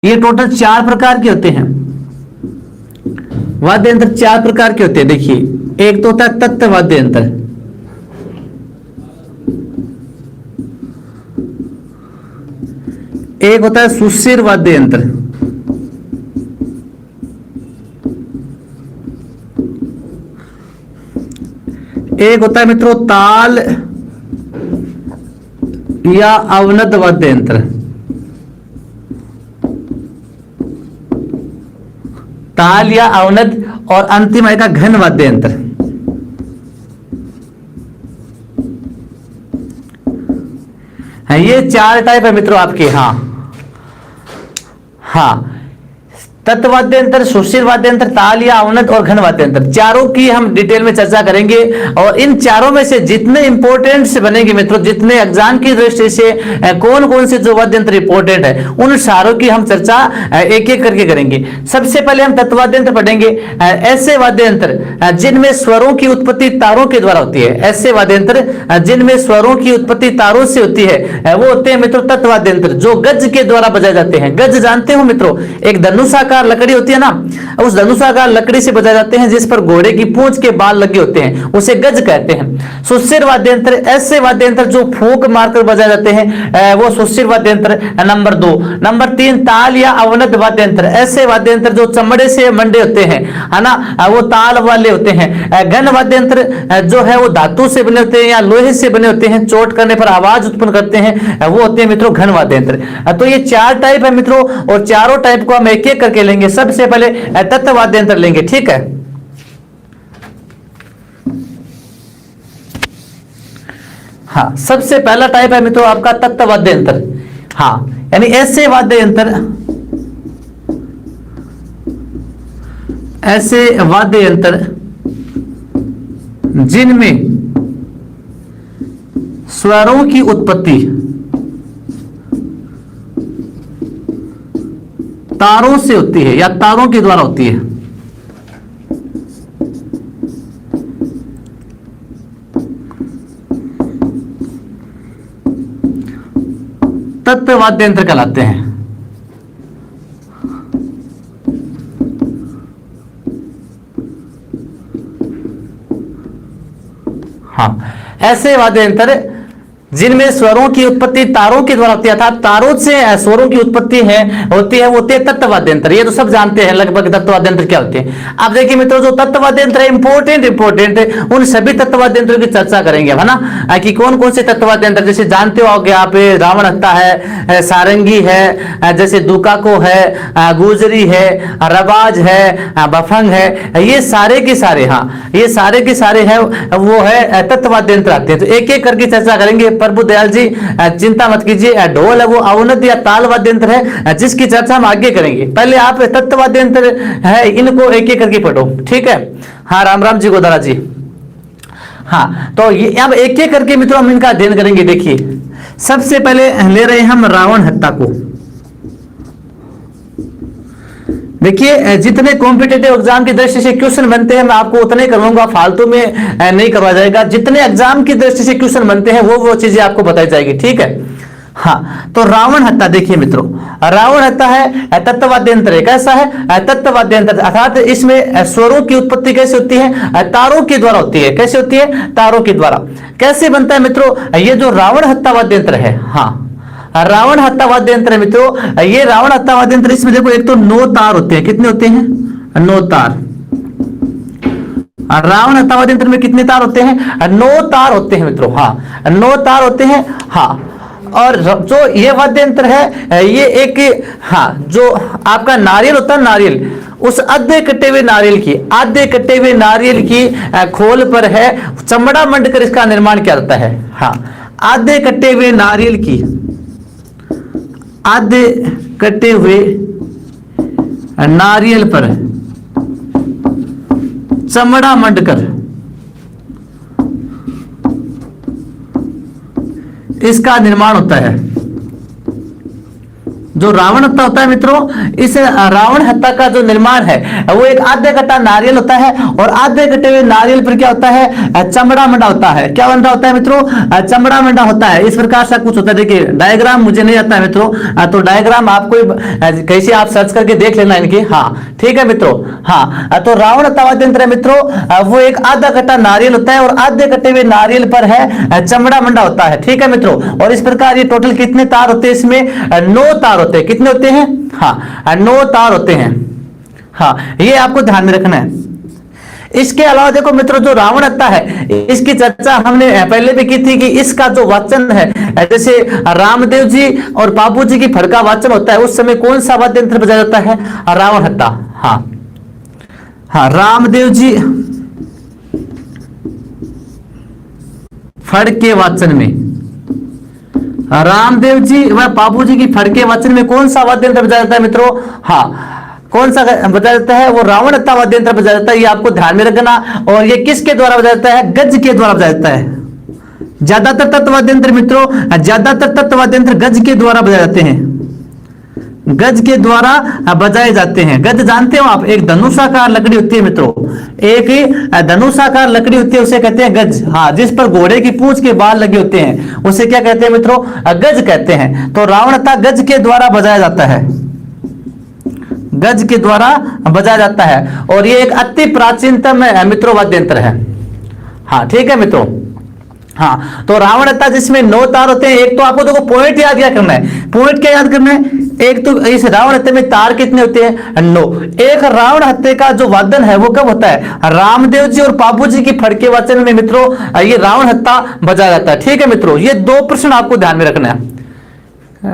ये टोटल 4 प्रकार के होते हैं। वाद्य यंत्र 4 प्रकार के होते हैं। देखिए, एक तो होता है तत्व वाद्य यंत्र, एक होता है सुशिर वाद्य यंत्र, एक होता है मित्रों ताल या अवनद वाद्य यंत्र, ताल या अवनद, और अंतिम आएगा घन वाद्य यंत्र। ये 4 टाइप है मित्रों आपके। हाँ, तत्व वाद्य यंत्र, सुशिर वाद्य यंत्र, ताल या अवनद और घन वाद्य यंत्र, चारों की हम डिटेल में चर्चा करेंगे। और इन चारों में से जितने इंपॉर्टेंट से बनेंगे मित्रों, जितने एग्जाम की दृष्टि से कौन कौन से जो वाद्य यंत्र इंपॉर्टेंट है, उन सारों की हम चर्चा एक एक करके करेंगे। सबसे पहले हम तत्व वाद्य यंत्र पढ़ेंगे। ऐसे वाद्य यंत्र जिनमें स्वरों की उत्पत्ति तारों के द्वारा होती है, ऐसे वाद्य यंत्र जिनमें स्वरों की उत्पत्ति तारों से होती है, वो होते हैं मित्रों तत्व वाद्य यंत्र, जो गज के द्वारा बजाए जाते हैं। गज जानते हो मित्रों, एक धनुषाकार लकड़ी होती है ना, उस धनुषाकार लकड़ी से बजाए जाते हैं, जिस पर घोड़े की पूंछ के बाल लगे होते हैं, उसे गज कहते हैं। सुशिर वाद्य यंत्र, ऐसे वाद्य यंत्र जो फूंक मारकर बजाए जाते हैं, वो सुशिर वाद्य यंत्र नंबर 2। नंबर 3 ताल या अवनद वाद्य यंत्र, ऐसे वाद्य यंत्र जो चमड़े से मंडे होते हैं, है ना, वो ताल वाले होते हैं। घन वाद्य यंत्र जो है वो धातु से बने होते हैं या लोहे से बने होते हैं, चोट करने पर आवाज उत्पन्न करते हैं, वो होते हैं मित्रों घन वाद्य यंत्र। तो ये 4 टाइप है मित्रों, और चारों टाइप को हम एक एक करके लेंगे। सबसे पहले तत्व वाद्य यंत्र लेंगे, ठीक है। हाँ, सबसे पहला टाइप है मित्रों आपका तत्व वाद्य यंत्र। हाँ, यानी ऐसे वाद्य यंत्र, ऐसे वाद्य यंत्र जिनमें स्वरों की उत्पत्ति तारों से होती है या तारों के द्वारा होती है। तत्व वाद्य यंत्र कहलाते हैं। हाँ, ऐसे वाद्य यंत्र जिनमें स्वरों की उत्पत्ति तारों के द्वारा होती है, अर्थात तारों से स्वरों की उत्पत्ति होती है, वो होते हैं तत्व वाद्य यंत्र। ये तो सब जानते हैं लगभग तत्व वाद्य यंत्र क्या होते हैं। अब देखिए मित्रों, जो तत्व वाद्य यंत्र है इंपॉर्टेंट उन सभी तत्व वाद्य यंत्रों की चर्चा करेंगे, है ना, कि कौन कौन से तत्व वाद्य यंत्र, जैसे जानते हो आप, रावण हत्ता है, सारंगी है, जैसे दुकाको है, गुजरी है, रबाज है, बफंग है, ये सारे के सारे, हाँ ये सारे के सारे है, वो है तत्व वाद्य यंत्र आते हैं। तो एक एक करके चर्चा करेंगे। प्रभु दयाल जी चिंता मत कीजिए, ढोल है वो अवनद या ताल वाद्य यंत्र है, जिसकी चर्चा हम आगे करेंगे। पहले आप तत्व वाद्य यंत्र है इनको एक एक करके पढ़ो, ठीक है। हाँ, राम राम जी गोदारा जी। हाँ, तो ये अब एक एक करके मित्रों हम इनका अध्ययन करेंगे। देखिए, सबसे पहले ले रहे हैं हम रावण हत्ता को। देखिए, जितने कॉम्पिटेटिव एग्जाम की दृष्टि से क्वेश्चन बनते हैं मैं आपको उतने करवाऊंगा, फालतू में नहीं करवा जाएगा। जितने एग्जाम की दृष्टि से क्वेश्चन बनते हैं वो चीजें आपको बताई जाएगी, ठीक है। हाँ, तो रावण हत्ता देखिए मित्रों, रावण हत्ता है तत्व वाद्य यंत्र। कैसा है? तत्व वाद्य यंत्र, अर्थात इसमें स्वरों की उत्पत्ति कैसे होती है? तारों के द्वारा होती है। कैसे होती है? तारों के द्वारा। कैसे बनता है मित्रों? ये जो रावण हत्ता वाद्य यंत्र है, हाँ रावण हत्ता वाद्य यंत्र है मित्रों, ये रावण हत्ता वाद्य यंत्र, इसमें देखो एक तो 9 तार होते हैं। कितने होते हैं? 9 तार। रावण हत्ता वाद्य यंत्र में कितने तार होते हैं? 9 तार होते हैं मित्रों। हाँ, 9 तार होते हैं। हाँ, और जो ये वाद्य यंत्र है ये एक, हाँ जो आपका नारियल होता है, नारियल, उस आधे कटे हुए नारियल की खोल पर है चमड़ा मंडकर इसका निर्माण किया जाता है। हाँ, आधे कटे हुए नारियल की, आधे कटे हुए नारियल पर चमड़ा मंडकर इसका निर्माण होता है। जो रावण हत्ता होता है मित्रों, इस रावण हत्ता का जो निर्माण है वो एक आधे कट्टा नारियल होता है, और आधे कटे हुए नारियल पर क्या होता है, चमड़ा मंडा होता है। क्या बन रहा होता है मित्रों, चमड़ा मंडा होता है। इस प्रकार से कुछ होता है। देखिए डायग्राम मुझे नहीं आता है मित्रों, तो डायग्राम आपको कैसे आप सर्च करके देख लेना इनकी। हाँ ठीक है मित्रों। हाँ तो रावण हत्ता वाद्य यंत्र है मित्रों, वो एक आधा कट्टा नारियल होता है और आधे कटे हुए नारियल पर है चमड़ा मंडा होता है। ठीक है मित्रों। और इस प्रकार ये टोटल कितने तार होते हैं, इसमें 9 तार होते हैं। कितने होते हैं, हाँ 9 तार होते हैं। हाँ ये आपको ध्यान में रखना है। इसके अलावा देखो मित्रों, जो रावण हत्ता है इसकी चर्चा हमने पहले भी की थी कि इसका जो वाचन है, जैसे रामदेव जी और बाबू जी की फड़का वाचन होता है, उस समय कौन सा वाद्य यंत्र बजाया जाता है, रावण हत्ता। हाँ हाँ रामदेव जी फड़के वाचन में, रामदेव जी व बाबू जी की फड़के वाचन में कौन सा वाद्य यंत्र बजाया जाता है मित्रों, हाँ कौन सा बजाया जाता है, वो रावण हत्ता वाद्य यंत्र बजाया जाता है। ये आपको ध्यान में रखना। और ये किसके द्वारा बजाया जाता है, गज के द्वारा बजाया जाता है। ज्यादातर तत्वाद्य यंत्र मित्रों, ज्यादातर तत्वाद्य यंत्र गज के द्वारा बजाए जाते हैं, गज के द्वारा बजाए जाते हैं। गज जानते हो आप, एक धनुषाकार लकड़ी होती है मित्रों, एक धनुषाकार लकड़ी होती है, उसे कहते हैं गज। हाँ जिस पर घोड़े की पूंछ के बाल लगे होते हैं उसे क्या कहते हैं मित्रों, गज कहते हैं। तो रावण हत्ता गज के द्वारा बजाया जाता है, गज के द्वारा बजाया जाता है। और ये एक अति प्राचीनतम मित्रों वाद्य यंत्र है। हाँ ठीक है मित्रों। हाँ तो रावण हत्ता जिसमें 9 तार होते हैं। एक तो आपको देखो पॉइंट याद क्या करना है, पॉइंट क्या याद करना है, एक तो इस रावण हत्ते में तार कितने होते हैं, 9। एक रावण हत्ते का जो वादन है वो कब होता है, रामदेव जी और बाबू जी की फड़के वाचन में मित्रों ये रावण हत्ता बजाया जाता है। ठीक है मित्रों। ये 2 प्रश्न आपको ध्यान में रखना है।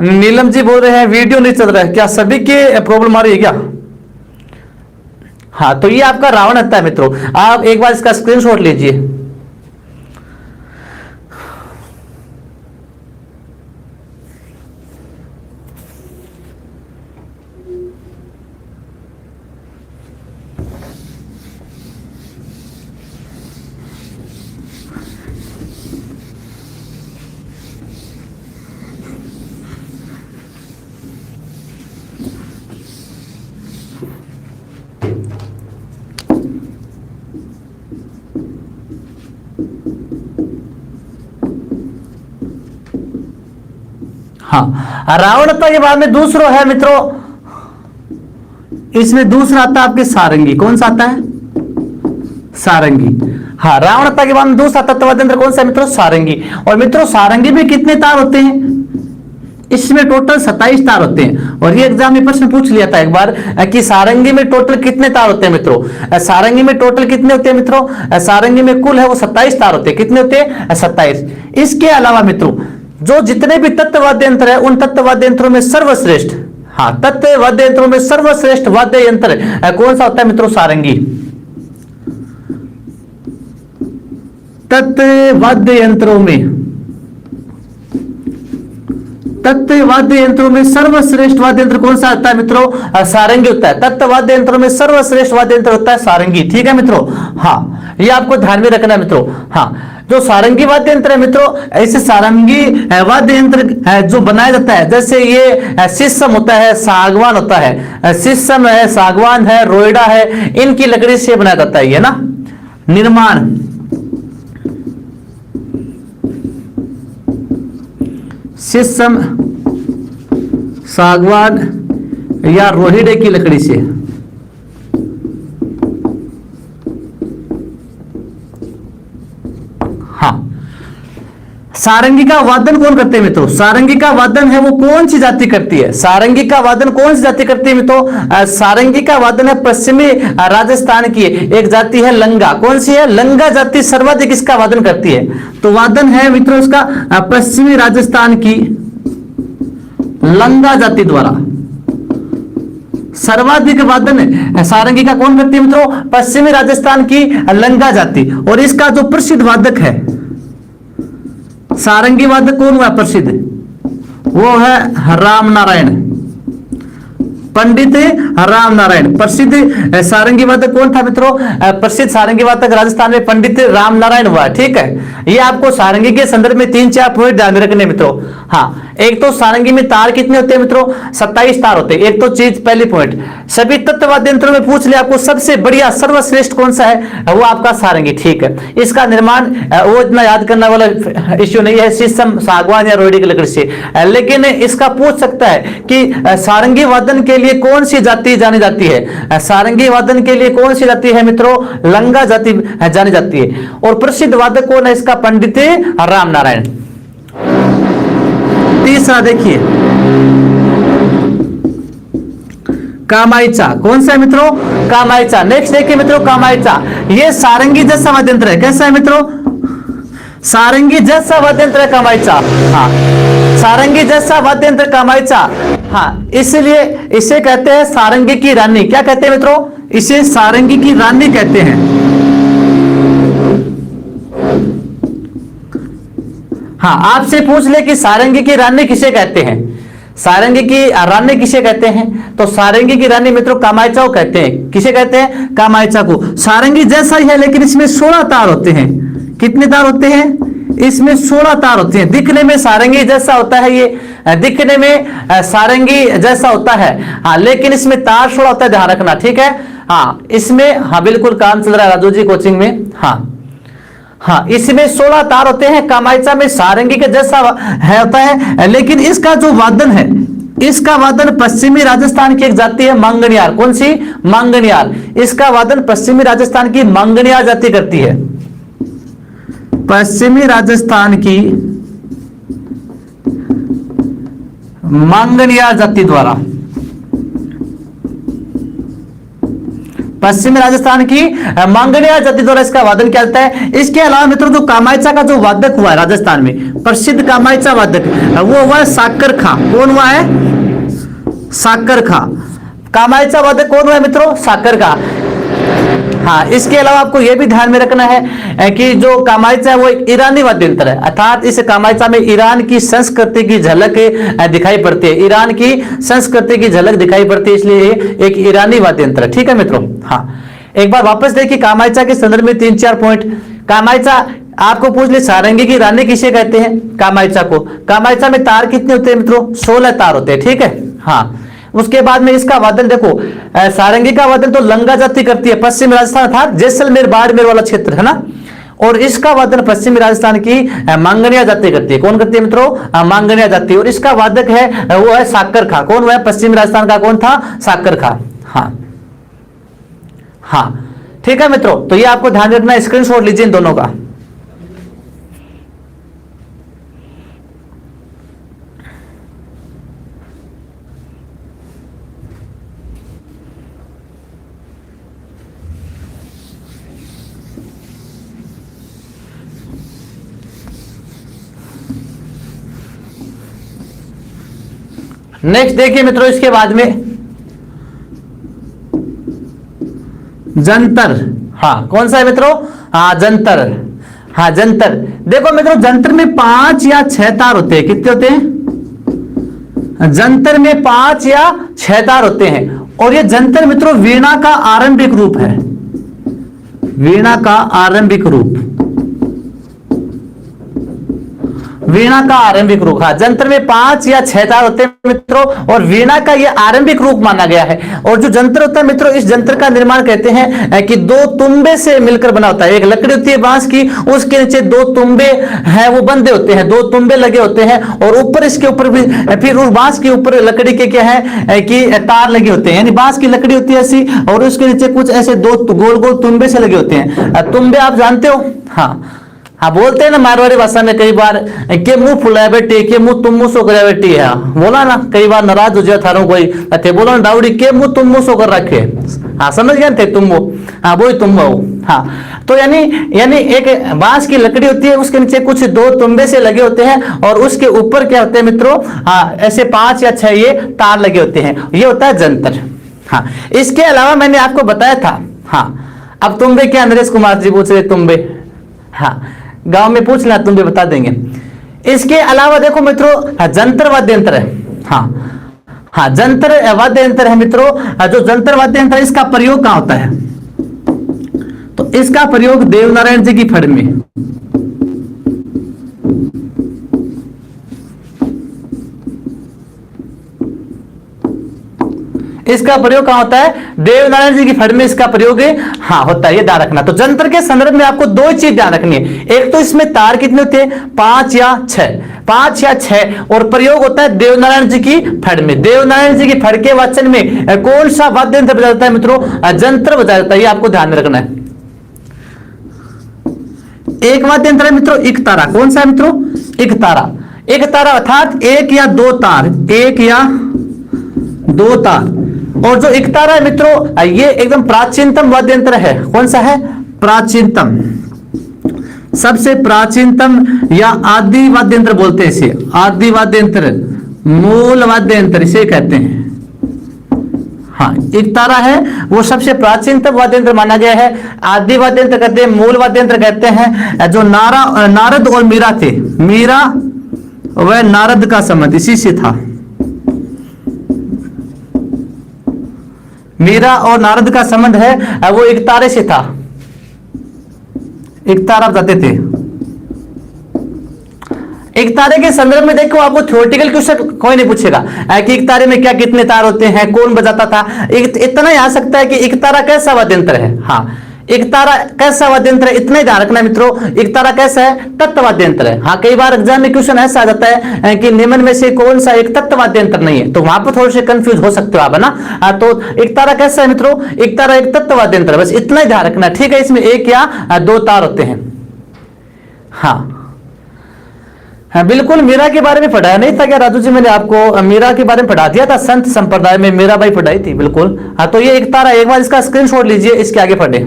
नीलम जी बोल रहे हैं वीडियो नहीं चल रहा है, क्या सभी के प्रॉब्लम आ रही है क्या। हाँ तो ये आपका रावण हत्ता है मित्रों। आप एक बार इसका स्क्रीनशॉट लीजिए। हाँ रावण हत्ता के बाद में दूसरा है मित्रों, इसमें दूसरा आता है आपके सारंगी। कौन सा आता है, सारंगी। हाँ रावण हत्ता के बाद में दूसरा तत्वाद्य यंत्र कौन सा है मित्रों, सारंगी। और मित्रों सारंगी में कितने तार होते हैं, इसमें टोटल 27 तार होते हैं। और ये एग्जाम में प्रश्न पूछ लिया था एक बार कि सारंगी में टोटल कितने तार होते हैं मित्रों। सारंगी में टोटल कितने होते हैं मित्रों, सारंगी में कुल है वो 27 तार होते हैं। कितने होते हैं, 27। इसके अलावा मित्रों जो जितने भी तत्वाद्य यंत्र है उन तत्वाद्य यंत्रों में सर्वश्रेष्ठ, हाँ तत्वाद्य यंत्रों में सर्वश्रेष्ठ वाद्य यंत्र कौन सा होता है मित्रों, सारंगी। तत्वाद्य यंत्रों में, तत्वाद्य यंत्रों में सर्वश्रेष्ठ वाद्य यंत्र कौन सा होता है मित्रों, सारंगी होता है। तत्वाद्य यंत्रों में सर्वश्रेष्ठ वाद्य यंत्र होता है सारंगी। ठीक है मित्रों। हाँ ये आपको ध्यान में रखना है मित्रों। हाँ जो सारंगी वाद्य यंत्र है मित्रों, ऐसे सारंगी वाद्य यंत्र जो बनाया जाता है, जैसे ये शीशम होता है, सागवान होता है, शीशम है, सागवान है, रोइडा है, इनकी लकड़ी से बनाया जाता है ये ना निर्माण। शीशम, सागवान या रोहिड़े की लकड़ी से। हाँ सारंगी का वादन कौन करते हैं मित्रों, सारंगी का वादन है वो कौन सी जाति करती है, सारंगी का वादन कौन सी जाति करती है मित्रों, सारंगी का वादन है पश्चिमी राजस्थान की एक जाति है लंगा। कौन सी है, लंगा जाति सर्वाधिक इसका वादन करती है। तो वादन है मित्रों इसका पश्चिमी राजस्थान की लंगा जाति द्वारा सर्वाधिक वादन सारंगी का कौन करती है मित्रों, पश्चिमी राजस्थान की लंगा जाति। और इसका जो प्रसिद्ध वादक है सारंगी वादक कौन हुआ प्रसिद्ध, वो है राम नारायण। पंडित राम नारायण। प्रसिद्ध सारंगी वादक कौन था मित्रों? प्रसिद्ध सारंगी वादक राजस्थान में पंडित राम नारायण हुआ। ठीक है, ये आपको सारंगी के संदर्भ में 3-4 पॉइंट ध्यान में रखने मित्रों। हाँ, एक तो सारंगी में तार कितने होते हैं मित्रों? 27 तार होते हैं। एक तो चीज पहली पॉइंट, सभी तत्व वाद्य यंत्रों में पूछ ले आपको सबसे बढ़िया सर्वश्रेष्ठ कौन सा है, वो आपका सारंगी। ठीक है, इसका निर्माण वो इतना याद करने वाला इश्यू नहीं है, शीशम, सागवान या रोड़ी की लकड़ी से। लेकिन इसका पूछ सकता है कि सारंगी वादन के लिए कौन सी जाति जानी जाती है? सारंगी वादन के लिए कौन सी जाति है मित्रों? लंगा जाति जानी जाती है। और प्रसिद्ध वादक कौन है इसका? पंडित राम नारायण। तीसरा देखिए, कामायचा। कौन सा है मित्रों? कामायचा। नेक्स्ट देखिए मित्रों, कामायचा ये सारंगी जैसा वाद्य यंत्र है। कैसा है मित्रों? सारंगी जैसा वाद्य यंत्र है कामायचा। हाँ, सारंगी जैसा वाद्य यंत्र कामायचा। हाँ, इसलिए इसे कहते हैं सारंगी की रानी। क्या कहते हैं मित्रों? इसे सारंगी की रानी कहते हैं। हाँ, आपसे पूछ ले कि सारंगी की रानी किसे कहते हैं, सारंगी की रानी किसे कहते हैं, तो सारंगी की रानी मित्रों कामायचा को कहते हैं। किसे कहते हैं? कामायचा को। सारंगी जैसा ही है लेकिन इसमें 16 तार होते हैं। कितने तार होते हैं? इसमें 16 तार होते हैं। दिखने में सारंगी जैसा होता है, ये दिखने में सारंगी जैसा होता है। हाँ, लेकिन इसमें तार 16 होता है, ध्यान रखना। ठीक है, हाँ इसमें, हाँ बिल्कुल काम चल रहा है राजू जी कोचिंग में। हाँ, इसमें 16 तार होते हैं। कामायचा में सारंगी के जैसा है होता है, लेकिन इसका जो वादन है, इसका वादन पश्चिमी राजस्थान की एक जाति है मांगणियार। कौन सी? मांगणियार। इसका वादन पश्चिमी राजस्थान की मांगणियार जाति करती है। पश्चिमी राजस्थान की मांगणियार जाति द्वारा, पश्चिमी राजस्थान की मांगणियार जाति द्वारा इसका वादन किया जाता है। इसके अलावा मित्रों जो कामायचा का जो वादक हुआ है राजस्थान में, प्रसिद्ध कामायचा वादक, वो हुआ है साकर खां। कौन हुआ है? साकर खां। कामायचा वादक कौन हुआ है मित्रों? साकर खां। हाँ, इसके अलावा आपको यह भी ध्यान में रखना है कि जो कामायचा है वो एक ईरानी वाद्य यंत्र है, अर्थात इस कामायचा में ईरान की संस्कृति की झलक दिखाई पड़ती है। ईरान की संस्कृति की झलक दिखाई पड़ती है, इसलिए एक ईरानी वाद्य यंत्र है। ठीक है मित्रों। हाँ, एक बार वापस देखिए कामायचा के संदर्भ में 3-4 पॉइंट। कामायचा आपको पूछ ले सारंगी की रानी किसे कहते हैं? कामायचा को। कामायचा में तार कितने होते हैं मित्रों? 16 तार होते हैं। ठीक है, हाँ। उसके बाद में इसका वादन देखो, सारंगी का वादन तो लंगा जाति करती है, पश्चिमी राजस्थान था जैसलमेर बाड़मेर वाला क्षेत्र है ना, और इसका वादन पश्चिमी राजस्थान की मांगणिया जाति करती है। कौन करती है मित्रों? मांगणिया जाति। और इसका वादक है वो है साकर खां। कौन हुआ है? पश्चिमी राजस्थान का कौन था? साकर खां। हाँ, ठीक है मित्रों, तो ये आपको ध्यान रखना, स्क्रीनशॉट लीजिए इन दोनों का। नेक्स्ट देखिए मित्रों, इसके बाद में जंतर। हाँ, कौन सा है मित्रों? हाँ, जंतर। हाँ, जंतर। देखो मित्रों, जंतर में 5 या 6 तार होते हैं। कितने होते हैं? जंतर में 5 या 6 तार होते हैं। और ये जंतर मित्रों वीणा का आरंभिक रूप है। वीणा का आरंभिक रूप, वीणा का आरंभिक रूप। हाँ, जंतर में 5 या 6 तार होते हैं मित्रों, और वीणा का यह आरंभिक रूप माना गया है। और जो जंतर होता है मित्रों, इस जंतर का निर्माण कहते हैं कि 2 तुंबे से मिलकर बना होता है। एक लकड़ी होती है बांस की, उसके नीचे 2 तुंबे हैं, वो बंधे होते हैं, 2 तुंबे लगे होते हैं, और ऊपर इसके ऊपर भी फिर उस बांस के ऊपर लकड़ी के क्या है कि तार लगे होते हैं। यानी बांस की लकड़ी होती है ऐसी, और उसके नीचे कुछ ऐसे 2 गोल गोल तुंबे से लगे होते हैं। तुंबे आप जानते हो? हाँ, बोलते हैं ना मारवाड़ी भाषा में कई बार के मुंह फुलाया बेटी, के मुंह तुम मुंह सो कर बेटी है। बोला ना, कई बार नाराज हो जाए थारो कोई, थे बोलो ना दाऊड़ी के मुंह तुम मुंह सो कर रखे। हाँ, समझ गए थे तुम वो? हाँ, वो ही तुम हो। हाँ, तो यानी एक बांस की लकड़ी होती है, उसके नीचे कुछ 2 तुंबे से लगे होते हैं, और उसके ऊपर क्या होते हैं मित्रों? हाँ, ऐसे 5 या 6 ये तार लगे होते हैं। ये होता है जंतर। हाँ, इसके अलावा मैंने आपको बताया था। हाँ, अब तुंबे क्या? नरेश कुमार जी पूछ रहे तुंबे। हाँ, गांव में पूछ लेना, तुम भी बता देंगे। इसके अलावा देखो मित्रों, जंतर वाद्य यंत्र है। हाँ, जंतर वाद्य यंत्र है मित्रों, जो जंतर वाद्य यंत्र इसका प्रयोग कहाँ होता है? तो इसका प्रयोग देवनारायण जी की फड़ में, इसका प्रयोग कहां होता है? देवनारायण जी की फड़ में इसका प्रयोग हाँ होता है, ये ध्यान रखना। तो जंतर के संदर्भ में आपको दो चीज ध्यान रखनी है, एक तो इसमें तार कितने होते हैं? 5 या 6, 5 या 6, और प्रयोग होता है देवनारायण जी की फड़ में। देवनारायण जी की फड़ के वाचन में कौन सा वाद्य यंत्र बजाया जाता है मित्रों? जंतर बजाया जाता है, ये आपको ध्यान में रखना है। एक वाद्य यंत्र है मित्रों एकतारा, कौन सा है मित्रों? एकतारा। एकतारा अर्थात एक या दो तार, एक या दो तार। और जो एकतारा है मित्रों ये एकदम प्राचीनतम वाद्य यंत्र है, कौन सा है? प्राचीनतम, सबसे प्राचीनतम या आदि वाद्य यंत्र बोलते हैं इसे, आदि वाद्य यंत्र, मूल वाद्य यंत्र इसे कहते हैं। हाँ, एकतारा है वो सबसे प्राचीनतम वाद्य यंत्र माना गया है, आदि वाद्य यंत्र कहते हैं, मूल वाद्य यंत्र कहते हैं। जो नारद और मीरा थे, मीरा व नारद का संबंध इसी से था, मीरा और नारद का संबंध है वो एकतारे से था, एकतारा बताते थे। एकतारे के संदर्भ में देखो आपको थ्योरेटिकल क्वेश्चन कोई नहीं पूछेगा कि एकतारे में क्या कितने तार होते हैं, कौन बजाता था, इतना ही आ सकता है कि एकतारा कैसा वाद्य यंत्र है। हाँ, एकतारा कैसा वाद्य यंत्र है इतना ही ध्यान रखना मित्रों। एकतारा कैसा है? तत्व वाद्य यंत्र है। हाँ, कई बार एग्जाम में क्वेश्चन ऐसा आ जाता है कि निम्न में से कौन सा एक तत्व वाद्य यंत्र नहीं है, तो वहां पर थोड़े से कंफ्यूज हो सकते हो आप, है ना। तो एकतारा कैसा है मित्रों? एकतारा एक तत्व वाद्य यंत्र है, बस इतना ही ध्यान रखना, ठीक है। इसमें एक या दो तार होते हैं। हाँ हाँ, बिल्कुल। मीरा के बारे में पढ़ाया नहीं था क्या राजू जी? मैंने आपको मीरा के बारे में पढ़ा दिया था, संत संप्रदाय में मीरा बाई पढ़ाई थी, बिल्कुल। हाँ, तो ये एकतारा, एक बार इसका स्क्रीनशॉट लीजिए, इसके आगे पढ़े।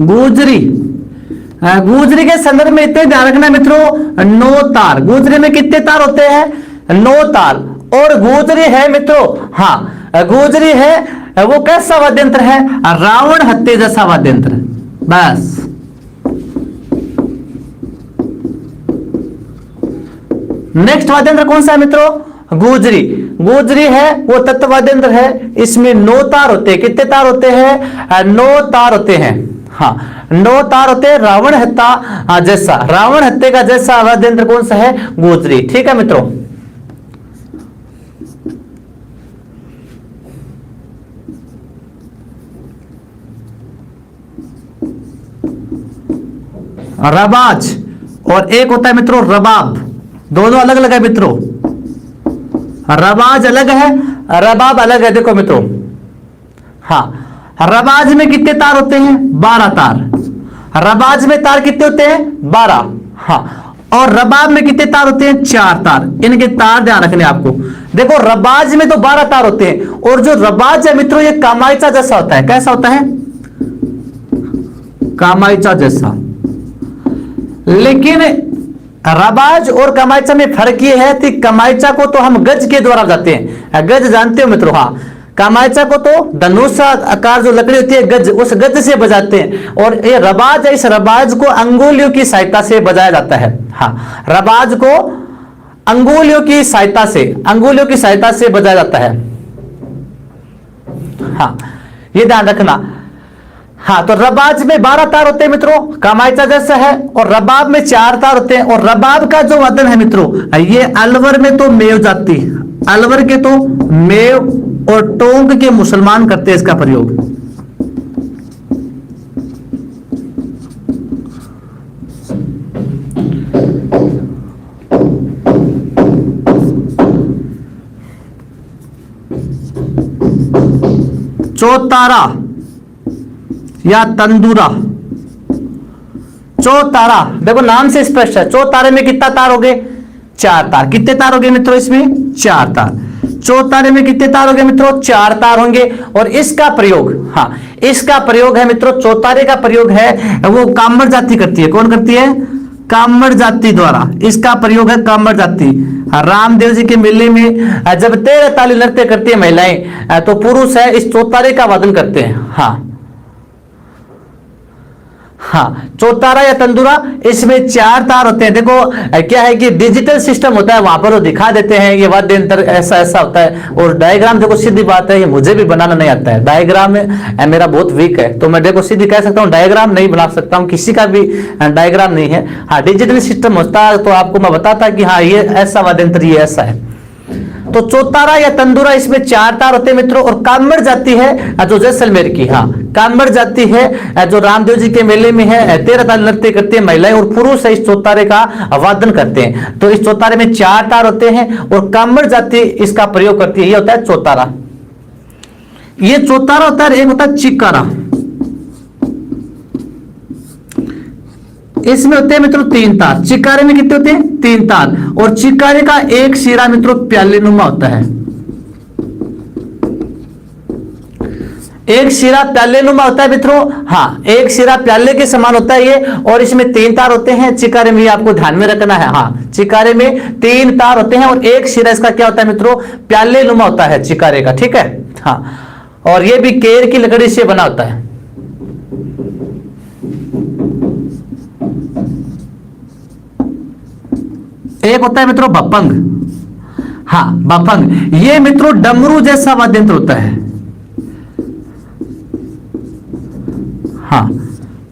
गुजरी, गुजरी के संदर्भ में इतने ध्यान रखना मित्रों, 9 तार। गुजरी में कितने तार होते हैं? 9 तार। और गुजरी है मित्रों, हाँ, गुजरी है वो कैसा वाद्य यंत्र है? रावण हत्ते जैसा वाद्य यंत्र, बस। नेक्स्ट वाद्य यंत्र कौन सा है मित्रों? गुजरी। गुजरी है वो तत्व वाद्य यंत्र है, इसमें 9 तार होते हैं। कितने तार होते हैं? 9 तार होते हैं। हाँ, 9 तार होते हैं। रावण हत्या जैसा, रावण हत्या का जैसा वाद्य यंत्र कौन सा है? गुजरी, ठीक है मित्रों। रबाज और एक होता है मित्रों रबाब, दोनों अलग अलग है मित्रों। रबाज अलग है, रबाब अलग है। देखो मित्रों, हाँ, रबाज में कितने तार होते हैं? 12 तार। रबाज में तार कितने होते हैं? 12। हाँ, और रबाब में कितने तार होते हैं? 4 तार। इनके तार ध्यान रखने आपको। देखो, रबाज में तो 12 तार होते हैं, और जो रबाज है मित्रों ये कामायचा जैसा होता है। कैसा होता है? कामायचा जैसा। लेकिन रबाज और कामायचा में फर्क ये है कि कामायचा को तो हम गज के द्वारा बजाते हैं। गज जानते हो मित्रों? हाँ, कामायचा को तो धनुष आकार जो लकड़ी होती है गज, उस गज से बजाते हैं। और ये रबाज है, इस रबाज को अंगुलियों की सहायता से बजाया जाता है। हाँ, रबाज को अंगुलियों की सहायता से, अंगुलियों की सहायता से बजाया जाता है। हाँ, ये ध्यान रखना। हाँ, तो रबाज में 12 तार होते हैं मित्रों, कामायचा जैसा है, और रबाब में 4 तार होते हैं। और रबाब का जो वादन है मित्रों, ये अलवर में तो मेव जाती, अलवर के तो मेव और टोंक के मुसलमान करते हैं इसका प्रयोग। चौतारा या तंदूरा। चौतारा देखो नाम से स्पष्ट है, चौतारे में कितना तार हो गए? 4 तार। कितने तार हो गए मित्रों? इसमें 4 तार। चौतारे में कितने तार हो गए मित्रों? 4 तार होंगे। और इसका प्रयोग, हाँ, इसका प्रयोग है मित्रों, चौतारे का प्रयोग है वो कामर जाति करती है। कौन करती है? कामड़ जाति द्वारा, इसका प्रयोग है कामड़ जाति। रामदेव जी के मेले में जब 13 ताली नृत्य करती है महिलाएं, तो पुरुष है इस चौतारे का वादन करते हैं। हाँ हाँ, चौतारा या तंदुरा, इसमें 4 तार होते हैं। देखो क्या है कि डिजिटल सिस्टम होता है, वहां पर वो दिखा देते हैं ये वाद्य यंत्र ऐसा ऐसा होता है। और डायग्राम देखो, सीधी बात है, ये मुझे भी बनाना नहीं आता है, डायग्राम मेरा बहुत वीक है, तो मैं देखो सीधी कह सकता हूँ डायग्राम नहीं बना सकता हूँ, किसी का भी डायग्राम नहीं है। हाँ, डिजिटल सिस्टम होता है तो आपको मैं बताता कि हाँ ये ऐसा वाद्य यंत्र, ये ऐसा है। तो चौतारा या तंदुरा, इसमें 4 तार होते हैं मित्रों। और कामड़ जाती है जो जैसलमेर की, हाँ कामड़ जाती है जो रामदेव जी के मेले में है, 13 ताल नृत्य करती है महिलाएं, और पुरुष है इस चौतारे का वादन करते हैं। तो इस चौतारे में 4 तार होते हैं और कामड़ जाति इसका प्रयोग करती है, ये होता है चौतारा। ये चौतारा होता है, एक होता है चिकारा, इसमें होते हैं मित्रों 3 तार। चिकारे में कितने होते हैं? 3 तार। और चिकारे का एक सिरा मित्रों प्याले नुमा होता है, एक सिरा प्याले नुमा होता है मित्रों। हाँ, एक सिरा प्याले के समान होता है ये, और इसमें 3 तार होते हैं। चिकारे में आपको ध्यान में रखना है। हाँ, चिकारे में 3 तार होते हैं और एक सिरा इसका क्या होता है मित्रों? प्याले नुमा होता है चिकारे का, ठीक है। हाँ, और ये भी केर की लकड़ी से बना होता है। एक होता है मित्रों बपंग। हाँ, बपंग, ये मित्रों डमरू जैसा वाद्य यंत्र होता है। हाँ,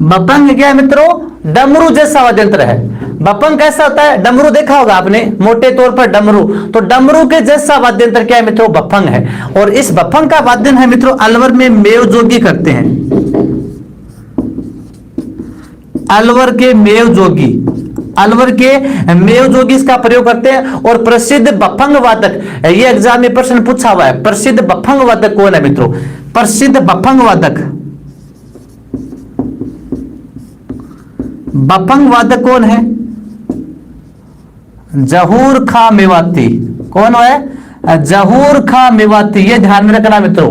बपंग क्या है मित्रों? डमरू जैसा वाद्य यंत्र है। बपंग कैसा होता है? डमरू देखा होगा आपने, मोटे तौर पर डमरू, तो डमरू के जैसा वाद्य यंत्र क्या है मित्रों? बपंग है। और इस बपंग का वाद्यन है मित्रों अलवर में मेव जोगी करते हैं। अलवर के मेव जोगी, अलवर के मेव जोगी इसका प्रयोग करते हैं। और प्रसिद्ध बफंग वादक, ये एग्जाम में प्रश्न पूछा हुआ है, प्रसिद्ध बफंग वादक कौन है मित्रों? प्रसिद्ध बफंग वादक, बफंग वादक कौन है? जहूर खां मेवाती। कौन है? जहूर खां मेवाती, ये ध्यान में रखना मित्रों।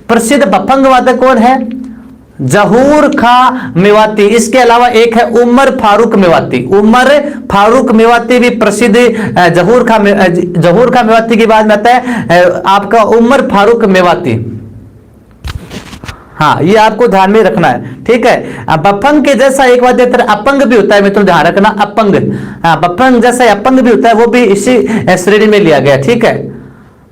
प्रसिद्ध बफंग वादक कौन है? जहूर खां मेवाती। इसके अलावा एक है उमर फारूक मेवाती। उमर फारूक मेवाती भी प्रसिद्ध। जहूर खां मेवाती की बात में आता है आपका उमर फारूक मेवाती। हाँ, ये आपको ध्यान में रखना है, ठीक है। बफंग के जैसा एक वाद्य यंत्र अपंग भी होता है मित्रों, ध्यान रखना अपंग। हाँ, बफंग जैसा अपंग भी होता है, वो भी इसी श्रेणी में लिया गया, ठीक है।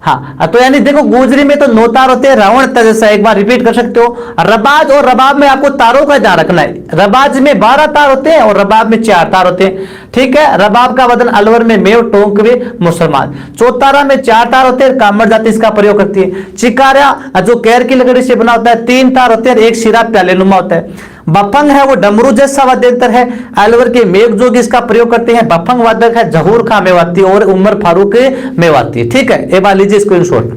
हाँ, तो यानी देखो गुजरी में तो 9 तार होते हैं, रावण तक जैसा, एक बार रिपीट कर सकते हो। रबाज और रबाब में आपको तारों का ध्यान रखना है। रबाज में 12 तार होते हैं और रबाब में 4 तार होते हैं, ठीक है। रबाब का वदन अलवर में मेव, टोंक में मुसलमान। चौतारा में 4 तार होते हैं, कामड़ जाति इसका प्रयोग करती है। चिकारा जो कैर की लकड़ी से बना होता है, 3 तार होते हैं, एक सिरा प्याले नुमा होता है। बफंग है वो डमरू जैसा वाद्य यंत्र है, अलवर के मेघ जोगी इसका प्रयोग करते हैं। बफंग वादक है जहूर खां मेवाती और उमर फारूक मेवाती, ठीक है। एक बार लीजिए स्क्रीनशॉट।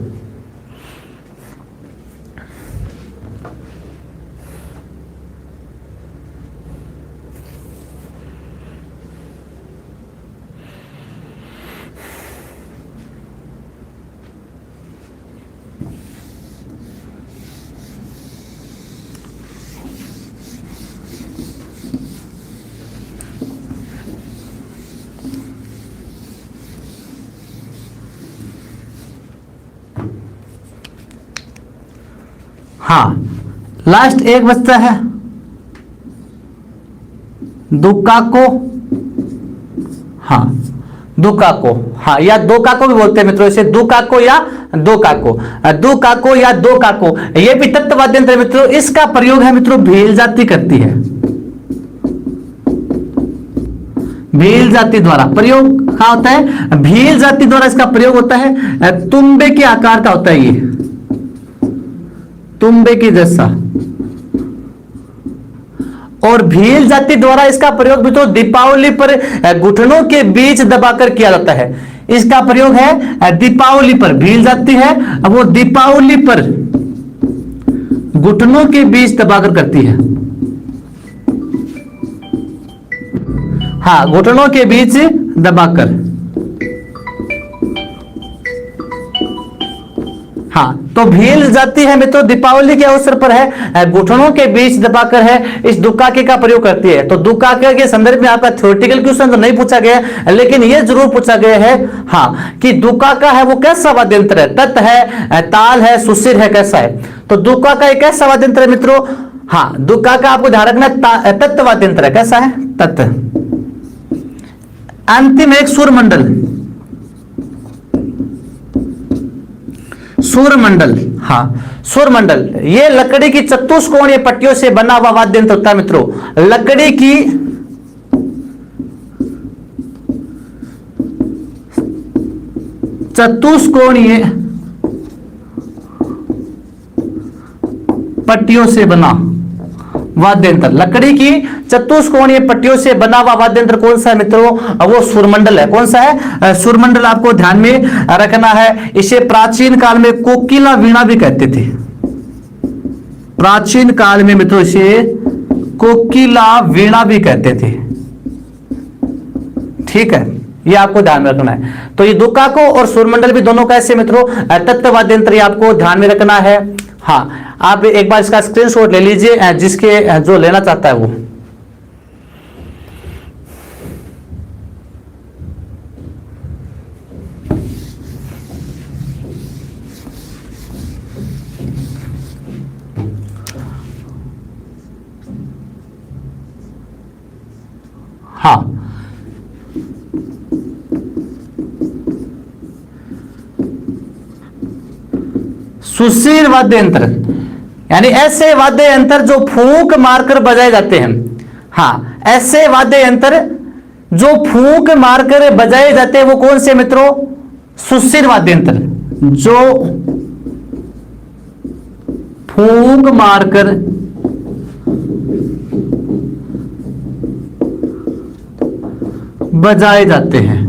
हाँ, लास्ट एक बचता है दुकाको। हाँ, दुकाको, हाँ, या दो काको भी बोलते हैं मित्रों, इसे दुकाको या दो काको, दुकाको या दो काको, ये भी तत्व वाद्य यंत्र है मित्रों। इसका प्रयोग है मित्रों भील जाति करती है। भील जाति द्वारा प्रयोग क्या होता है? भील जाति द्वारा इसका प्रयोग होता है। तुम्बे के आकार का होता है ये, तुम्बे की जैसा। और भील जाति द्वारा इसका प्रयोग भी तो दीपावली पर घुटनों के बीच दबाकर किया जाता है। इसका प्रयोग है दीपावली पर, भील जाति है वो दीपावली पर घुटनों के बीच दबाकर करती है। हाँ, घुटनों के बीच दबाकर। हाँ, तो भील जाती है मित्रों दीपावली के अवसर पर है, घुटनों के बीच दबाकर है इस दुक्काके का प्रयोग करती है। तो दुक्काके के संदर्भ में आपका थ्योरेटिकल क्वेश्चन तो नहीं पूछा गया, लेकिन यह जरूर पूछा गया है हाँ कि दुक्काका है वो कैसा वाद्य यंत्र है, तत् है, ताल है, सुशिर है, कैसा है। तो दुक्काका एक ऐसा वाद्य यंत्र है मित्रों, हाँ दुक्काका आपको ध्यान रखना तत्व वाद्य यंत्र है, कैसा है, तत्व। अंतिम एक सूरमंडल, सूरमंडल, हाँ सूरमंडल ये लकड़ी की चतुष्कोणीय पट्टियों से बना हुआ वाद्य यंत्र होता है मित्रों। लकड़ी की चतुष्कोणीय पट्टियों से बना वाद्य यंत्र, लकड़ी की चतुष्कोणीय पट्टियों से बना हुआ वाद्य यंत्र कौन सा है मित्रों, वो सूरमंडल है। कौन सा है, सूरमंडल आपको ध्यान में रखना है। इसे प्राचीन काल में कोकिला वीणा भी कहते थे, प्राचीन काल में मित्रों इसे कोकिला वीणा भी कहते थे, ठीक है, ये आपको ध्यान में रखना है। तो ये दुक्काको और सूरमंडल भी दोनों कैसे मित्रों तत्व वाद्य यंत्र, ये आपको ध्यान में रखना है। हाँ आप एक बार इसका स्क्रीनशॉट ले लीजिए, जिसके जो लेना चाहता है वो। हाँ सुशील वाद्य यंत्र यानी ऐसे वाद्य यंत्र जो फूंक मारकर बजाए जाते हैं। हाँ ऐसे वाद्य यंत्र जो फूंक मारकर बजाए जाते हैं वो कौन से मित्रों, सुशील वाद्य यंत्र जो फूंक मारकर बजाए जाते हैं।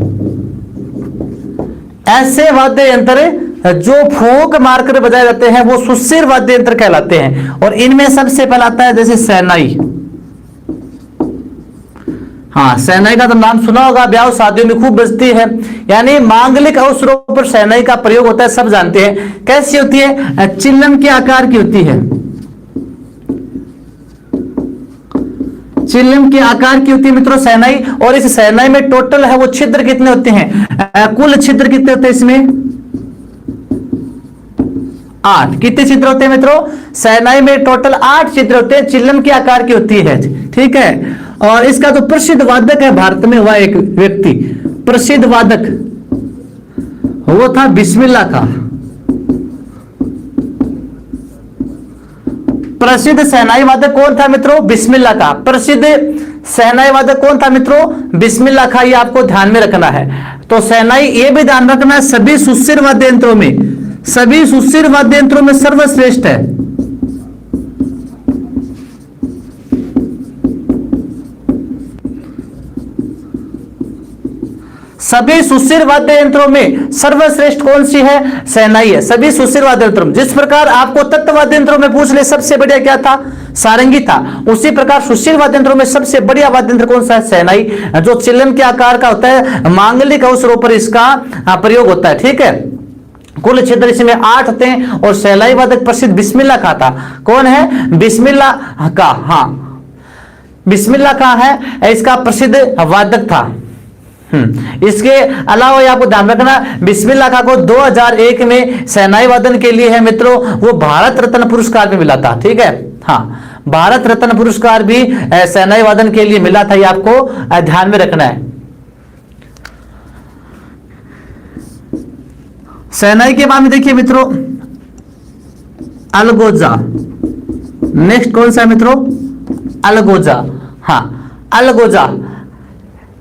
ऐसे वाद्य यंत्र जो फूंक मारकर बजाए जाते हैं वो सुशील वाद्य यंत्र कहलाते हैं। और इनमें सबसे पहला आता है जैसे शहनाई, हाँ शहनाई का तो नाम सुना होगा, ब्याह शादियों में खूब बजती है, यानी मांगलिक अवसरों पर शहनाई का प्रयोग होता है, सब जानते हैं। कैसी होती है, चिल्लम के आकार की होती है, चिल्लम के आकार की होती है मित्रों शहनाई। और इस शहनाई में टोटल है वो छिद्र कितने होते हैं, कुल छिद्र कितने होते हैं इसमें, 8। कितने छिद्र होते हैं मित्रों, शहनाई में टोटल 8 छिद्र होते हैं, चिल्लम के आकार की होती है, ठीक है। और इसका जो प्रसिद्ध वादक है भारत में हुआ एक व्यक्ति, प्रसिद्ध वादक वो था बिस्मिल्लाह खां। प्रसिद्ध शहनाई वादक कौन था मित्रों, बिस्मिल्लाह खां। प्रसिद्ध शहनाई वादक कौन था मित्रों, बिस्मिल्लाह खां, ये आपको ध्यान में रखना है। तो शहनाई ये भी ध्यान रखना है सभी सुशील वाद्य यंत्रों में, सभी सुशील वाद्य यंत्रों में सर्वश्रेष्ठ है। सभी सुशील वाद्य यंत्रों में सर्वश्रेष्ठ कौन सी है, शहनाई है, सभी सुशील वाद्य यंत्रों में। जिस प्रकार आपको तत्व वाद्य यंत्रों में पूछ ले सबसे बढ़िया क्या था, सारंगी था, उसी प्रकार सुशील वाद्य यंत्रों में सबसे बढ़िया वाद्य यंत्र कौन सा है, शहनाई, जो चिल्लम के आकार का होता है, मांगलिक अवसरों पर इसका प्रयोग होता है, ठीक है। कुल छिद्र इसमें 8 होते हैं। और शहनाई वादक प्रसिद्ध बिस्मिल्लाह खां था। कौन है, बिस्मिल्लाह खां, हाँ बिस्मिल्लाह खां है इसका प्रसिद्ध वादक था। इसके अलावा आपको ध्यान रखना, बिस्मिल्लाह खां को 2001 में शहनाई वादन के लिए है मित्रों वो भारत रत्न पुरस्कार भी मिला था, ठीक है। हाँ भारत रत्न पुरस्कार भी शहनाई वादन के लिए मिला था, ये आपको ध्यान में रखना है। शहनाई के बाद में देखिए मित्रों अलगोजा, नेक्स्ट कौन सा है मित्रों, अलगोजा। हाँ अलगोजा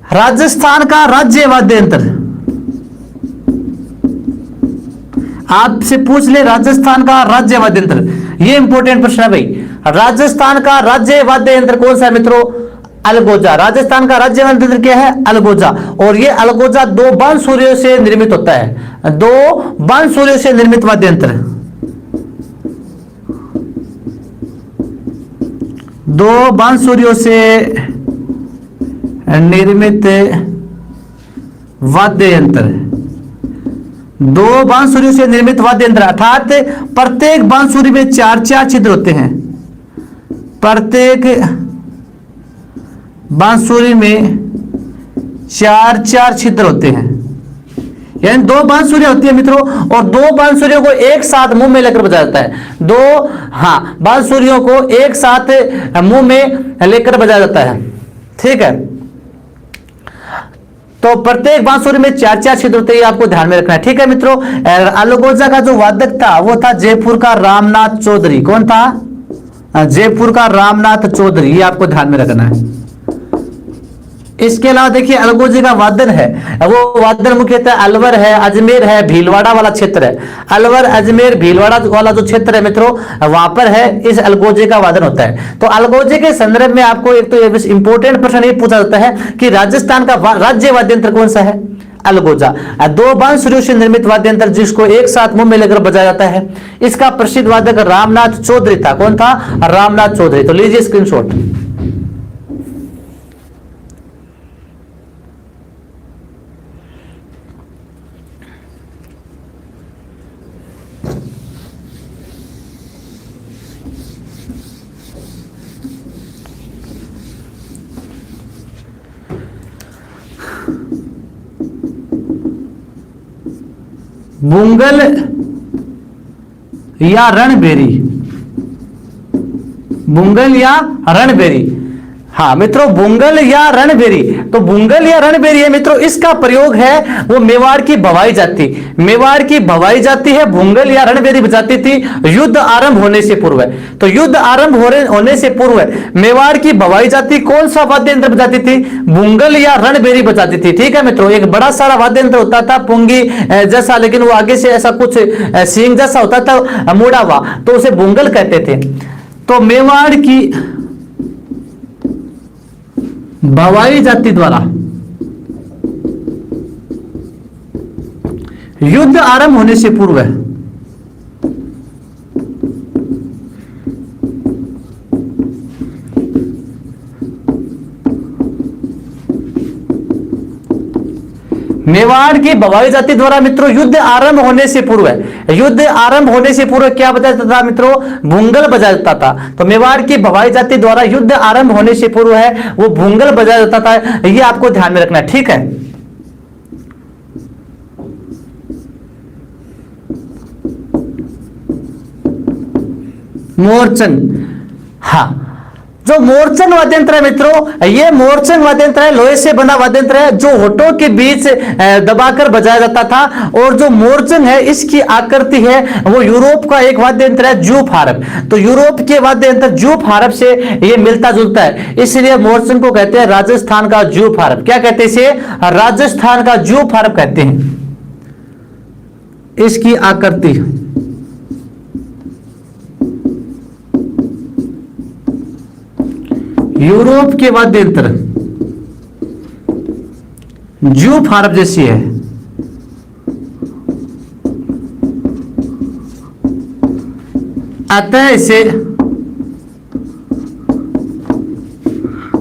राजस्थान का राज्य वाद्य यंत्र, आपसे पूछ ले राजस्थान का राज्य वाद्य यंत्र, ये इंपॉर्टेंट प्रश्न है भाई। राजस्थान का राज्य वाद्य यंत्र कौन सा है मित्रों, अलगोजा। राजस्थान का राज्य वाद्य यंत्र क्या है, अलगोजा। और ये अलगोजा 2 बांसुरियों से निर्मित होता है, 2 बांसुरियों से निर्मित वाद्य यंत्र, 2 बांसुरियों से निर्मित वाद्य यंत्र। दो बांसुरियों से निर्मित वाद्य यंत्र, अर्थात प्रत्येक बांसुरी में 4-4 छिद्र होते हैं। प्रत्येक बांसुरी में 4-4 छिद्र होते हैं, यानी 2 बांसुरियां होती है मित्रों, और 2 बांसुरियों को एक साथ मुंह में लेकर बजाया जाता है। 2 बांसुरियों को एक साथ मुंह में लेकर बजाया जाता है, ठीक है। तो प्रत्येक बांसुरी में 4-4 छिद्र होते हैं, आपको ध्यान में रखना है, ठीक है मित्रों। अलगोजा का जो वादक था वो था जयपुर का रामनाथ चौधरी। कौन था? जयपुर का रामनाथ चौधरी, ये आपको ध्यान में रखना है। इसके अलावा देखिए अलगोजे का वादन है, वो वादन मुख्यतः अलवर है, अजमेर है, भीलवाड़ा वाला क्षेत्र है। अलवर, अजमेर, भीलवाड़ा वाला जो क्षेत्र है मित्रों, वहां पर है इस अलगोजे का वादन होता है। तो अलगोजे के संदर्भ में आपको एक तो इंपॉर्टेंट प्रश्न ये पूछा जाता है कि राजस्थान का राज्य वाद्य यंत्र कौन सा है? अलगोजा। 2 बांसुरियों से निर्मित वाद्य यंत्र जिसको एक साथ मुंह में लेकर बजाया जाता है। इसका प्रसिद्ध वादक रामनाथ चौधरी था। कौन था? रामनाथ चौधरी। तो लीजिए स्क्रीनशॉट। बुंगल या रणबेरी, बुंगल या रणबेरी। हाँ मित्रों, बुंगल या रणबेरी। तो बुंगल या रणबेरी है मित्रों, इसका प्रयोग है वो मेवाड़ की भवाई जाति, मेवाड़ की भवाई जाति है बुंगल या रणबेरी बजाती थी युद्ध आरंभ होने से पूर्व। तो युद्ध आरंभ होने से पूर्व मेवाड़ की भवाई जाति कौन सा वाद्य यंत्र बजाती थी? बुंगल या रणबेरी बजाती थी, ठीक है मित्रों। एक बड़ा सारा वाद्य यंत्र होता था पुंगी जैसा, लेकिन वो आगे से ऐसा कुछ सींग जैसा होता था मुड़ा हुआ, तो उसे बुंगल कहते थे। तो मेवाड़ की भवाई जाति द्वारा युद्ध आरंभ होने से पूर्व मेवाड़ की भवाई जाति द्वारा मित्रों युद्ध आरंभ होने से पूर्व, युद्ध आरंभ होने से पूर्व क्या बजाया जाता था मित्रों? भूंगल बजाया जाता था। तो मेवाड़ की भवाई जाति द्वारा युद्ध आरंभ होने से पूर्व है वो भूंगल बजाया जाता था, ये आपको ध्यान में रखना है, ठीक है। मोरचंग, हाँ, जो मोरचंग वाद्य यंत्र है मित्रों, ये मोरचंग वाद्य यंत्र है, लोहे से बना वाद्य यंत्र है जो होठों के बीच दबाकर बजाया जाता था। और जो मोरचंग है इसकी आकृति है वो यूरोप का एक वाद्य यंत्र है जूफ हारप। तो यूरोप के वाद्य यंत्र जूफ हारप से ये मिलता जुलता है, इसलिए मोरचंग को कहते हैं राजस्थान का जूफ हारप। क्या कहते हैं इसे? राजस्थान का जूफ हारप कहते हैं। इसकी आकृति यूरोप के वाद्य यंत्र जूफ हारप जैसी है। अतः इसे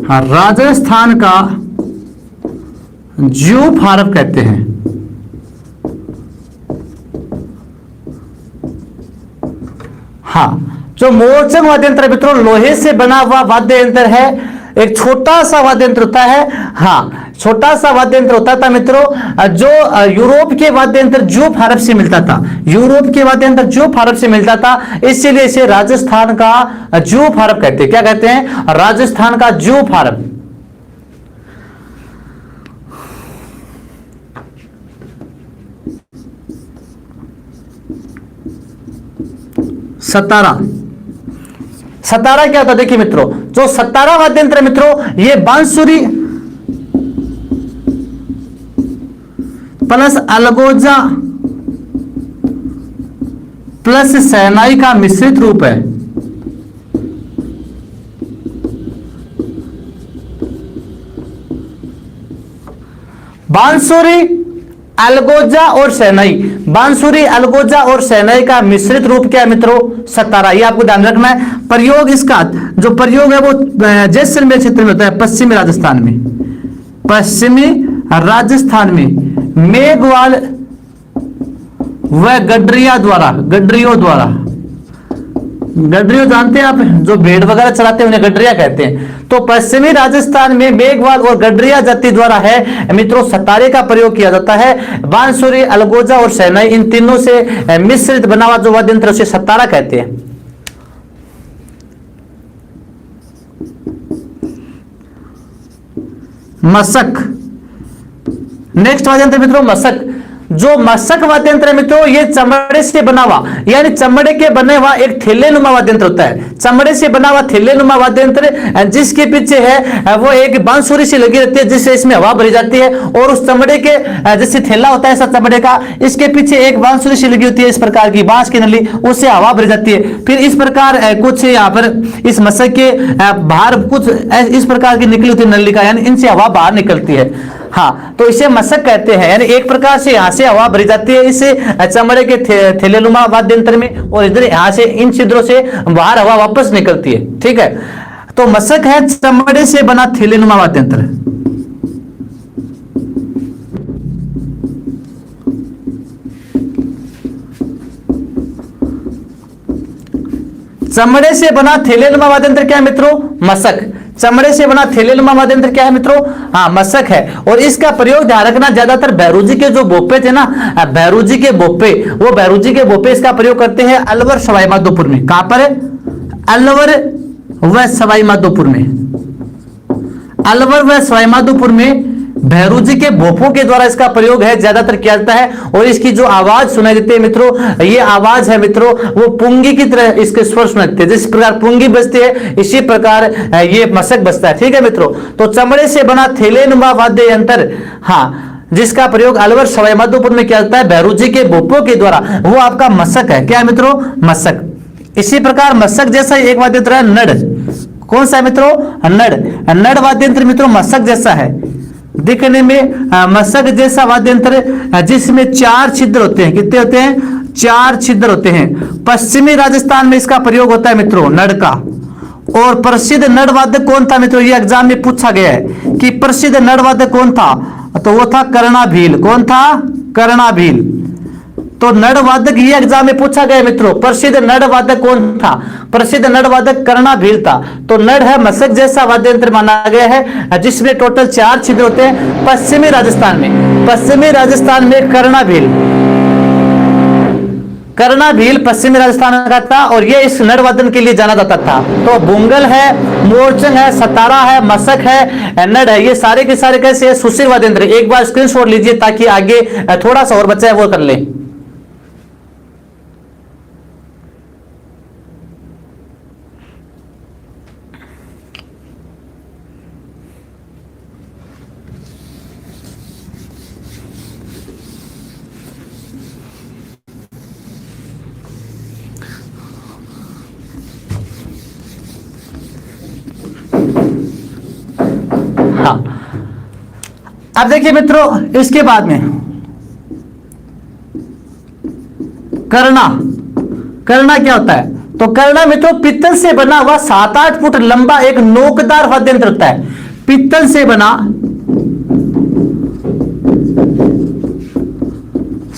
राजस्थान का जूफ हारप कहते हैं। हाँ, जो मोरचंग वाद्य यंत्र मित्रों लोहे से बना हुआ वाद्य यंत्र है, एक छोटा सा वाद्य यंत्र होता है। हाँ, छोटा सा वाद्य यंत्र होता था मित्रों, जो यूरोप के वाद्य यंत्र जूफ हारप से मिलता था, यूरोप के वाद्य यंत्र जूफ हारप से मिलता था, इसीलिए इसे राजस्थान का जूफ हारप कहते हैं। क्या कहते हैं? राजस्थान का जूफ हारप। सतारा, सतारा क्या होता है? देखिए मित्रों, जो सतारा वाद्य यंत्र मित्रों ये बांसुरी प्लस अलगोजा प्लस शहनाई का मिश्रित रूप है। बांसुरी, अलगोजा और शहनाई, बांसुरी, अलगोजा और शहनाई का मिश्रित रूप क्या है मित्रों? सतारा। ये आपको ध्यान रखना है। प्रयोग इसका जो प्रयोग है वो जैसलमेर क्षेत्र में होता है, पश्चिमी राजस्थान में, पश्चिमी राजस्थान में मेघवाल वह गडरिया द्वारा, गडरियों द्वारा, गडरियों जानते हैं आप, जो भेड़ वगैरह चलाते हैं उन्हें गडरिया कहते हैं। तो पश्चिमी राजस्थान में मेघवाल और गडरिया जाति द्वारा है मित्रों सतारे का प्रयोग किया जाता है। बांसुरी, अलगोजा और शहनाई, इन तीनों से मिश्रित बना हुआ जो वाद्य यंत्र उसे सतारा कहते हैं। मशक, नेक्स्ट वाद्य यंत्र मित्रों मशक। जो मशक वाद्य यंत्र है मित्रों ये चमड़े से बना हुआ, यानी चमड़े के बने हुआ एक थैले नुमा वाद्य यंत्र होता है। चमड़े से बना हुआ थैले नुमा वाद्य यंत्र जिसके पीछे है वो एक बांसुरी सी लगी रहती है जिससे इसमें हवा भरी जाती है, और उस चमड़े के जैसे थैला होता है ऐसा चमड़े का, इसके पीछे एक बांसुरी सी लगी होती है इस प्रकार की बांस की नली, उससे हवा भरी जाती है। फिर इस प्रकार कुछ यहाँ पर इस मशक के बाहर कुछ इस प्रकार की निकली होती है नली का, यानी इनसे हवा बाहर निकलती है। हाँ, तो इसे मशक कहते हैं, यानी एक प्रकार से यहाँ से हवा भरी जाती है इस चमड़े के थैलेनुमा वाद्य यंत्र में, और इधर यहाँ से इन छिद्रों से बाहर हवा वापस निकलती है। ठीक है, तो मशक है चमड़े से बना थैलेनुमा वाद्य यंत्र। चमड़े से बना थैलेनुमा वाद्य यंत्र क्या है मित्रों? मशक। चमड़े से बना थैलेनुमा वाद्य यंत्र क्या है मित्रों? हाँ, मशक है। और इसका प्रयोग ध्यान रखना ज्यादातर भैरूजी के जो बोपे थे ना, भैरूजी के बोपे, वो भैरूजी के बोपे इसका प्रयोग करते हैं अलवर सवाई माधोपुर में। कहां पर है? अलवर व सवाई माधोपुर में। अलवर व सवाई माधोपुर में भैरूजी के भोपों के द्वारा इसका प्रयोग है ज्यादातर किया जाता है। और इसकी जो आवाज सुनाई देती है मित्रों, ये आवाज है मित्रों वो पुंगी की तरह इसके स्वर सुनाई देते हैं। जिस प्रकार पुंगी बजती है इसी प्रकार ये मशक बजता है। ठीक है मित्रों, तो चमड़े से बना थैलेनुमा वाद्य यंत्र, हाँ, जिसका प्रयोग अलवर सवाई माधोपुर में किया जाता है भैरूजी के भोपों के द्वारा, वो आपका मशक है। क्या है मित्रों? मशक। इसी प्रकार मशक जैसा एक वाद्य यंत्र है नड़। कौन सा है मित्रों? नड़। नड़ वाद्य यंत्र मित्रों मशक जैसा है दिखने में, मशक जैसा वाद्य यंत्र जिसमें 4 छिद्र होते हैं। कितने होते हैं? 4 छिद्र होते हैं। पश्चिमी राजस्थान में इसका प्रयोग होता है मित्रों नड़ का। और प्रसिद्ध नड़ वादक कौन था मित्रों? ये एग्जाम में पूछा गया है कि प्रसिद्ध नड़ वादक कौन था, तो वो था कर्णाभील। कौन था? कर्णाभील। तो नड़ वादक ये एग्जाम में पूछा गया मित्रों, प्रसिद्ध नड़ वादक कौन था? प्रसिद्ध नड़ वादक कर्णाभील था। तो नड़ है मशक जैसा वाद्य यंत्र माना गया है जिसमें टोटल 4 छिद्र होते हैं पश्चिमी राजस्थान में। पश्चिमी राजस्थान में कर्णाभील, कर्णाभील पश्चिमी राजस्थान का था और ये इस नड़ वादन के लिए जाना जाता था। तो बुंगल है, मोरचंग है, सतारा है, मशक है, नड़ है, ये सारे के सारे कैसे है? सुशील वाद्य यंत्र। एक बार स्क्रीनशॉट लीजिए ताकि आगे थोड़ा सा और बचा है वो कर ले। हाँ, अब देखिए मित्रों इसके बाद में कर्णा। कर्णा क्या होता है? तो कर्णा मित्रों पित्तल से बना हुआ 7-8 फुट लंबा एक नोकदार वाद्य यंत्र होता है। पित्तल से बना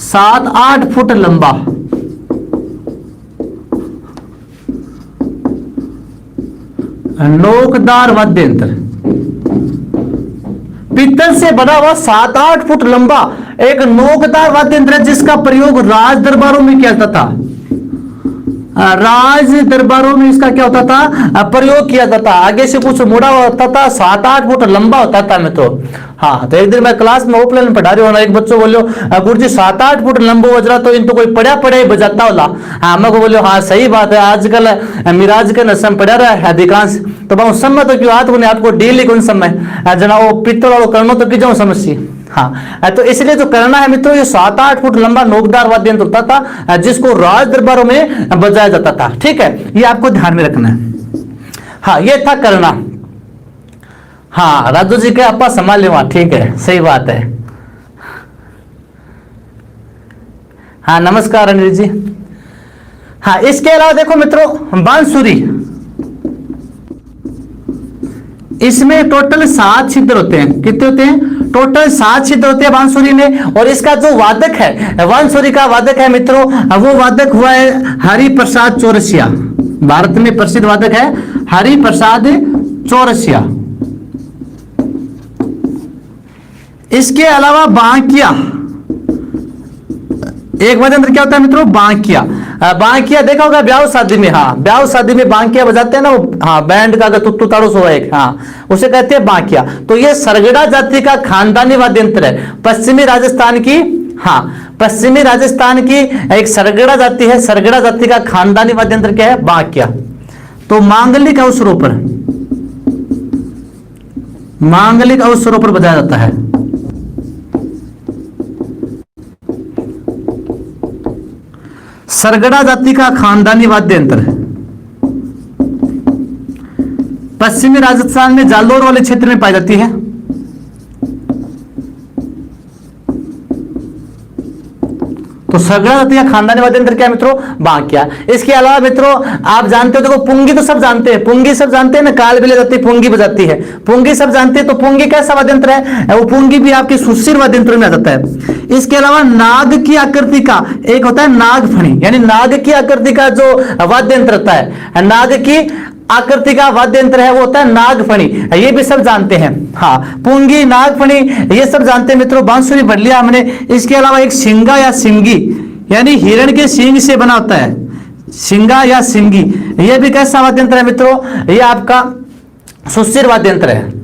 7-8 फुट लंबा नोकदार वाद्य यंत्र। पित्तल से बना हुआ 7-8 फुट लंबा एक नोकदार वाद्य यंत्र जिसका प्रयोग राज दरबारों में किया जाता था। राज दरबारों में इसका क्या होता था? प्रयोग किया जाता था। आगे से कुछ मुड़ा होता था, 7-8 फुट लंबा होता था मित्रों। हाँ, तो एक दिन मैं क्लास में ऑफलाइन पढ़ा रही हूँ ना, एक बच्चों बोलो गुरुजी 7-8 फुट लंबो वजरा तो इन तो कोई पड़ा ही बजाता होला। हाँ, मैं को बोलो हाँ सही बात है, आजकल मिराज के नशम पड़ा रहा है अधिकांश, तो बहुत समय तो क्यों हाथ को आपको डेली कौन समय जना वो पित्तल वालों करना तो की जाऊँ समस्या। हाँ, तो इसलिए जो करना है मित्रों ये 7-8 फुट लंबा नोकदार वाद्य यंत्र होता था जिसको राज दरबारों में बजाया जाता था। ठीक है, ये आपको ध्यान में रखना है। हाँ, ये था करना। हाँ, राजू जी के आपा संभाल ले वहां। ठीक है, सही बात है। हाँ, नमस्कार अनिल जी। हाँ, इसके अलावा देखो मित्रों बांसुरी, इसमें टोटल 7 छिद्र होते हैं। कितने होते हैं? टोटल 7 छिद्र होते हैं बांसुरी में। और इसका जो वादक है, बांसुरी का वादक है मित्रों, वो वादक हुआ है हरिप्रसाद चौरसिया। भारत में प्रसिद्ध वादक है हरिप्रसाद चौरसिया। इसके अलावा बांकिया, एक वाद्य यंत्र क्या होता है मित्रों, बांकिया। बांकिया देखा होगा ब्याह शादी में, हाँ ब्याह शादी में बांकिया बजाते हैं ना वो, हाँ बैंड का अगर तुत्तु ताड़ो सो एक, हाँ उसे कहते हैं बांकिया। तो ये सरगड़ा जाति का खानदानी वाद्य यंत्र है, पश्चिमी राजस्थान की, हाँ पश्चिमी राजस्थान की एक सरगड़ा जाति है, सरगड़ा जाति का खानदानी वाद्य यंत्र क्या है, बांकिया। तो मांगलिक अवसरों पर, मांगलिक अवसरों पर बजाया जाता है। सरगड़ा जाति का खानदानी वाद्य यंत्र है, पश्चिमी राजस्थान में जालोर वाले क्षेत्र में पाई जाती है। तो सरगड़ा जाति का खानदानी वाद्य यंत्र क्या है मित्रों, बांकिया। इसके अलावा मित्रों आप जानते हो, देखो पुंगी तो सब जानते हैं, पुंगी सब जानते हैं ना, कालबेलिया जाति पुंगी बजाती है, पुंगी सब जानते हैं। तो पुंगी कैसा वाद्य यंत्र है, वो पुंगी भी आपके सुशील वाद्य यंत्र में आ जाता है। इसके अलावा नाग की आकृति का एक होता है नागफणी, यानी नाग की आकृति का जो वाद्य यंत्र होता है, नाग की आकृति का वाद्य यंत्र है वो होता है नागफणी, ये भी सब जानते हैं। हाँ पुंगी, नागफणी ये सब जानते हैं मित्रों। बांसुरी बढ़ लिया हमने। इसके अलावा एक सिंगा या सिंगी, यानी हिरण के सींग से बना होता है, सिंगा या सिंगी, ये भी कैसा वाद्य यंत्र है मित्रों, ये आपका सुशिर वाद्य यंत्र है।